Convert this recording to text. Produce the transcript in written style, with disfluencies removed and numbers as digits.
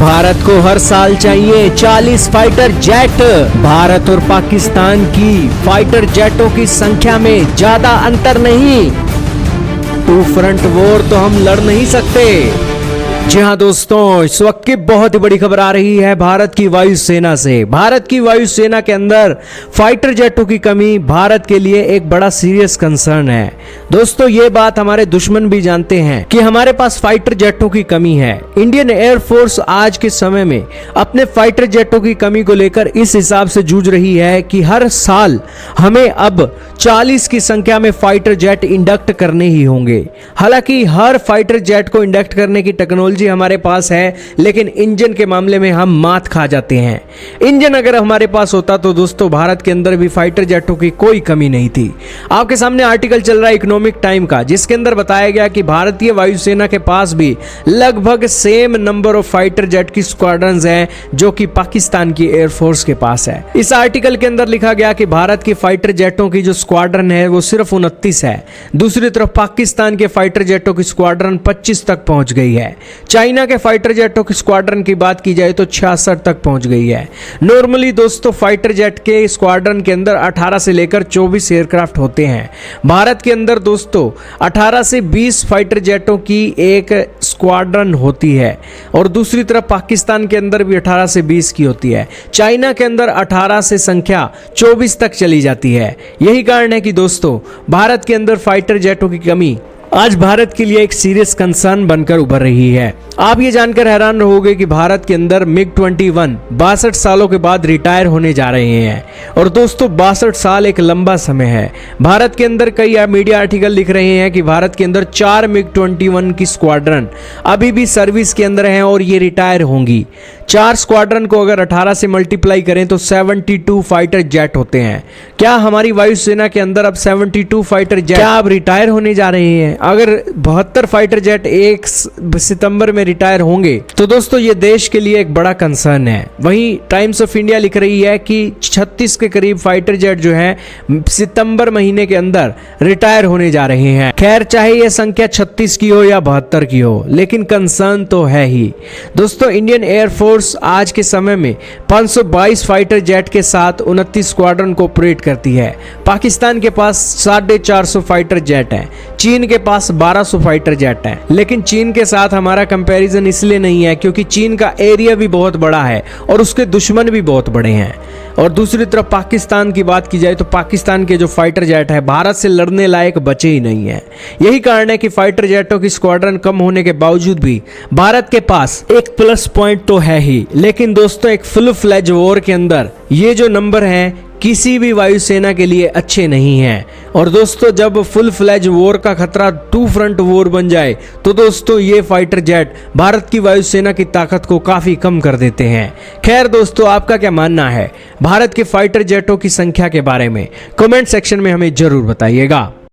भारत को हर साल चाहिए 40 फाइटर जेट। भारत और पाकिस्तान की फाइटर जेटों की संख्या में ज्यादा अंतर नहीं। टू फ्रंट वॉर तो हम लड़ नहीं सकते। जी हाँ दोस्तों, इस वक्त की बहुत ही बड़ी खबर आ रही है भारत की वायुसेना से। भारत की वायुसेना के अंदर फाइटर जेटों की कमी भारत के लिए एक बड़ा सीरियस कंसर्न है। दोस्तों, ये बात हमारे दुश्मन भी जानते हैं कि हमारे पास फाइटर जेटों की कमी है। इंडियन एयरफोर्स आज के समय में अपने फाइटर जेटों की कमी को लेकर इस हिसाब से जूझ रही है कि हर साल हमें अब 40 की संख्या में फाइटर जेट इंडक्ट करने ही होंगे। हालांकि हर फाइटर जेट को इंडक्ट करने की टेक्नोलॉजी हमारे पास है, लेकिन इंजन के मामले में हम मात खा जाते हैं। इंजन अगर हमारे पास होता तो दोस्तों भारत के अंदर भी फाइटर जेटों की कोई कमी नहीं थी। आपके सामने आर्टिकल चल रहा है इकोनॉमिक टाइम का, जिसके अंदर बताया गया कि भारतीय वायुसेना के पास भी लगभग same number of fighter jet की स्क्वाड्रन्स हैं जो कि पाकिस्तान की एयरफोर्स के पास है। इस आर्टिकल के अंदर लिखा गया कि भारत की फाइटर जेटों की जो स्क्वाड्रन है वो सिर्फ 29 है। दूसरी तरफ पाकिस्तान के फाइटर जेटों की स्क्वाड्रन 25 तक पहुंच गई है। चाइना के फाइटर जेटों की स्क्वाड्रन की बात की जाए तो 66 तक पहुंच गई है। नॉर्मली दोस्तों फाइटर जेट के स्क्वाड्रन के अंदर 18 से लेकर 24 एयरक्राफ्ट होते हैं। भारत के अंदर दोस्तों 18 से 20 फाइटर जेटों की एक स्क्वाड्रन होती है और दूसरी तरफ पाकिस्तान के अंदर भी 18 से 20 की होती है। चाइना के अंदर 18 से संख्या 24 तक चली जाती है। यही कारण है कि दोस्तों भारत के अंदर फाइटर जेटों की कमी आज भारत के लिए एक सीरियस कंसर्न बनकर उभर रही है। आप ये जानकर हैरान रहोगे कि भारत के अंदर MiG-21 62 सालों के बाद रिटायर होने जा रहे हैं। और दोस्तों 62 साल एक लंबा समय है। भारत के अंदर कई मीडिया आर्टिकल लिख रहे हैं कि भारत के अंदर 4 MiG-21 की स्क्वाड्रन अभी भी सर्विस के अंदर हैं और ये रिटायर होंगी। 4 स्क्वाड्रन को अगर 18 से मल्टीप्लाई करें तो 72 फाइटर जेट होते हैं। क्या हमारी वायुसेना के अंदर अब 72 फाइटर जेट क्या अब रिटायर होने जा रहे हैं? अगर 72 फाइटर जेट 1 सितंबर में रिटायर होंगे तो दोस्तों ये देश के लिए एक बड़ा कंसर्न है। वहीं टाइम्स ऑफ इंडिया लिख रही है कि 36 के करीब फाइटर जेट जो हैं सितंबर महीने के अंदर रिटायर होने जा रहे हैं। खैर, चाहे यह संख्या 36 की हो या 72 की हो, लेकिन कंसर्न तो है ही। दोस्तों इंडियन एयरफोर्स आज के समय में 522 फाइटर जेट के साथ 29 स्क्वाड्रन को ऑपरेट करती है। पाकिस्तान के पास 450 फाइटर जेट है। चीन के पास 1200 फाइटर जेट हैं। लेकिन चीन के साथ हमारा कंपैरिजन इसलिए नहीं है क्योंकि चीन का एरिया भी बहुत बड़ा है और उसके दुश्मन भी बहुत बड़े हैं। और दूसरी तरफ पाकिस्तान की बात की जाए तो पाकिस्तान के जो फाइटर जेट है भारत से लड़ने लायक बचे ही नहीं है। यही कारण है कि फाइटर जेटों की स्क्वाड्रन कम होने के बावजूद भी भारत के पास एक प्लस पॉइंट तो है ही। लेकिन दोस्तों एक फुल फ्लेज वॉर के अंदर ये जो नंबर है किसी भी वायुसेना के लिए अच्छे नहीं हैं। और दोस्तों जब फुल फ्लेज वॉर का खतरा टू फ्रंट वॉर बन जाए तो दोस्तों ये फाइटर जेट भारत की वायुसेना की ताकत को काफी कम कर देते हैं। खैर दोस्तों, आपका क्या मानना है भारत के फाइटर जेटों की संख्या के बारे में? कमेंट सेक्शन में हमें जरूर बताइएगा।